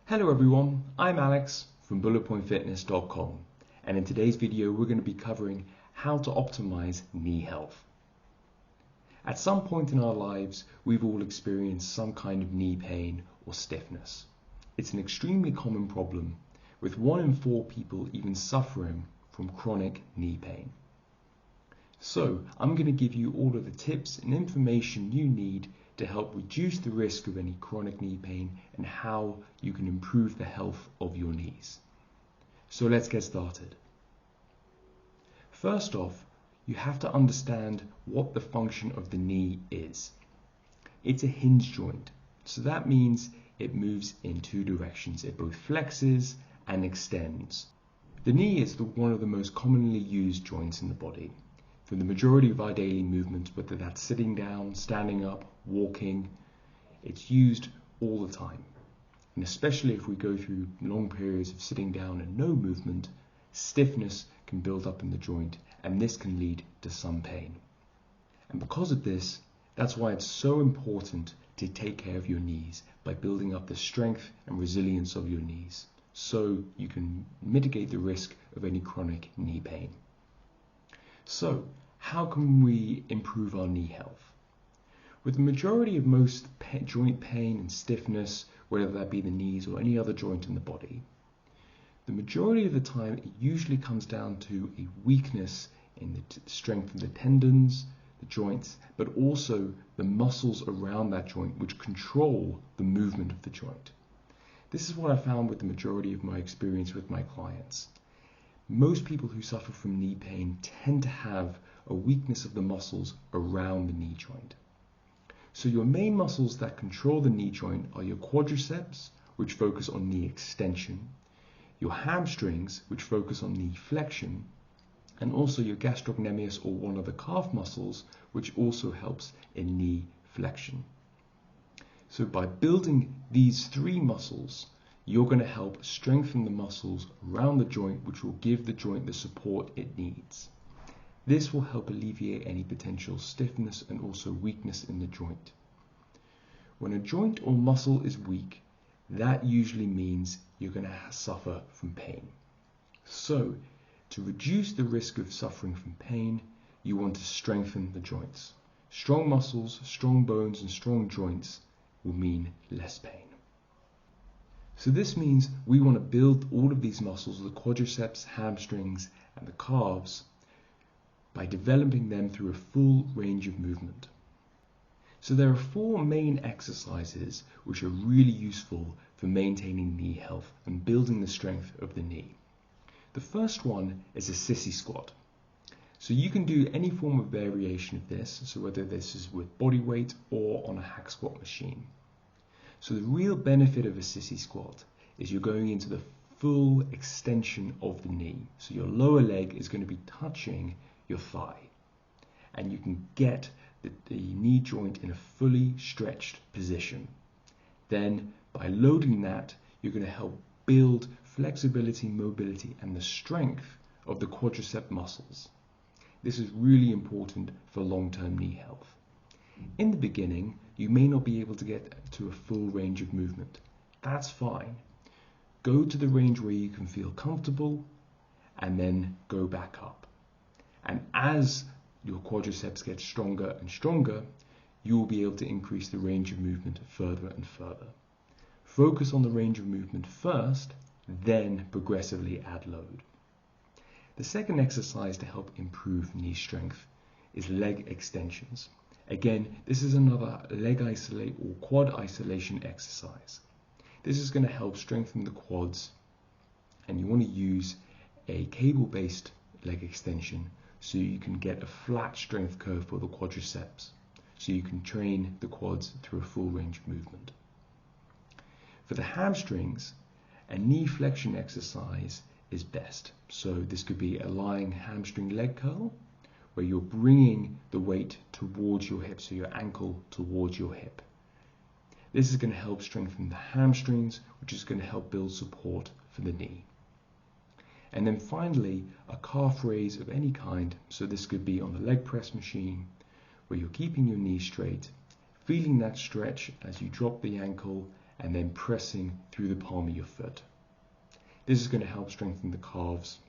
Hello everyone, I'm Alex from bulletpointfitness.com, and in today's video we're going to be covering how to optimize knee health. At some point in our lives we've all experienced some kind of knee pain or stiffness. It's an extremely common problem, with 1 in 4 people even suffering from chronic knee pain. So I'm going to give you all of the tips and information you need to help reduce the risk of any chronic knee pain and how you can improve the health of your knees. So let's get started. First off, you have to understand what the function of the knee is. It's a hinge joint, so that means it moves in 2 directions. It both flexes and extends. The knee is one of the most commonly used joints in the body. For the majority of our daily movements, whether that's sitting down, standing up, walking, it's used all the time. And especially if we go through long periods of sitting down and no movement, stiffness can build up in the joint, and this can lead to some pain. And because of this, that's why it's so important to take care of your knees by building up the strength and resilience of your knees, so you can mitigate the risk of any chronic knee pain. So, how can we improve our knee health? With the majority of most joint pain and stiffness, whether that be the knees or any other joint in the body, the majority of the time it usually comes down to a weakness in the strength of the tendons, the joints, but also the muscles around that joint which control the movement of the joint. This is what I found with the majority of my experience with my clients. Most people who suffer from knee pain tend to have a weakness of the muscles around the knee joint. So your main muscles that control the knee joint are your quadriceps, which focus on knee extension, your hamstrings, which focus on knee flexion, and also your gastrocnemius, or one of the calf muscles, which also helps in knee flexion. So by building these 3 muscles, you're going to help strengthen the muscles around the joint, which will give the joint the support it needs. This will help alleviate any potential stiffness and also weakness in the joint. When a joint or muscle is weak, that usually means you're going to suffer from pain. So, to reduce the risk of suffering from pain, you want to strengthen the joints. Strong muscles, strong bones, and strong joints will mean less pain. So this means we want to build all of these muscles, the quadriceps, hamstrings, and the calves, by developing them through a full range of movement. So there are 4 main exercises which are really useful for maintaining knee health and building the strength of the knee. The first one is a sissy squat. So you can do any form of variation of this, so whether this is with body weight or on a hack squat machine. So the real benefit of a sissy squat is you're going into the full extension of the knee. So your lower leg is going to be touching your thigh, and you can get the knee joint in a fully stretched position. Then by loading that, you're going to help build flexibility, mobility, and the strength of the quadricep muscles. This is really important for long-term knee health. In the beginning, you may not be able to get to a full range of movement. That's fine. Go to the range where you can feel comfortable and then go back up. And as your quadriceps get stronger and stronger, you will be able to increase the range of movement further and further. Focus on the range of movement first, then progressively add load. The second exercise to help improve knee strength is leg extensions. Again, this is another leg isolate or quad isolation exercise. This is going to help strengthen the quads, and you want to use a cable-based leg extension so you can get a flat strength curve for the quadriceps, so you can train the quads through a full range of movement. For the hamstrings, a knee flexion exercise is best. So this could be a lying hamstring leg curl, where you're bringing the weight towards your hip, so your ankle towards your hip. This is going to help strengthen the hamstrings, which is going to help build support for the knee. And then finally, a calf raise of any kind. So this could be on the leg press machine, where you're keeping your knee straight, feeling that stretch as you drop the ankle and then pressing through the palm of your foot. This is going to help strengthen the calves,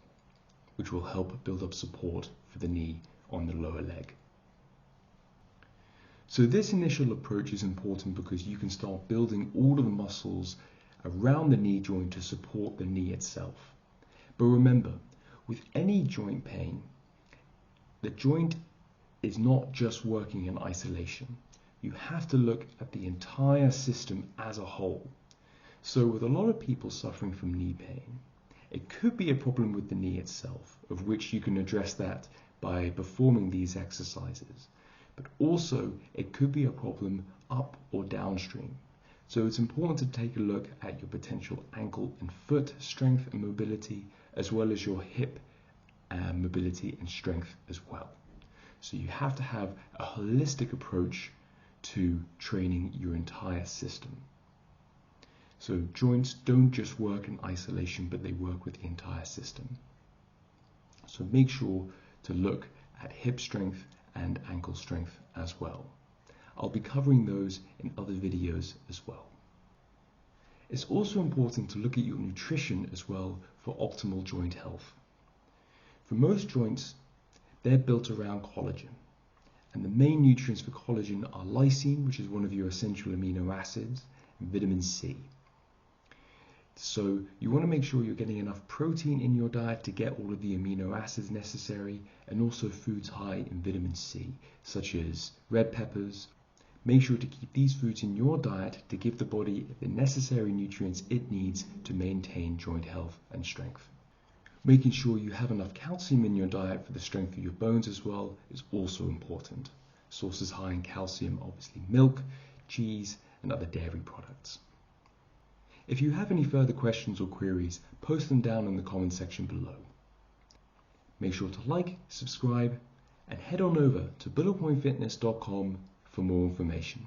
which will help build up support for the knee on the lower leg. So this initial approach is important because you can start building all of the muscles around the knee joint to support the knee itself. But remember, with any joint pain, the joint is not just working in isolation. You have to look at the entire system as a whole. So with a lot of people suffering from knee pain, it could be a problem with the knee itself, of which you can address that by performing these exercises. But also it could be a problem up or downstream. So it's important to take a look at your potential ankle and foot strength and mobility, as well as your hip mobility and strength as well. So you have to have a holistic approach to training your entire system. So joints don't just work in isolation, but they work with the entire system. So make sure to look at hip strength and ankle strength as well. I'll be covering those in other videos as well. It's also important to look at your nutrition as well for optimal joint health. For most joints, they're built around collagen. And the main nutrients for collagen are lysine, which is one of your essential amino acids, and vitamin C. So you want to make sure you're getting enough protein in your diet to get all of the amino acids necessary, and also foods high in vitamin C, such as red peppers. Make sure to keep these foods in your diet to give the body the necessary nutrients it needs to maintain joint health and strength. Making sure you have enough calcium in your diet for the strength of your bones as well is also important. Sources high in calcium, obviously milk, cheese, and other dairy products. If you have any further questions or queries, post them down in the comment section below. Make sure to like, subscribe, and head on over to bulletpointfitness.com for more information.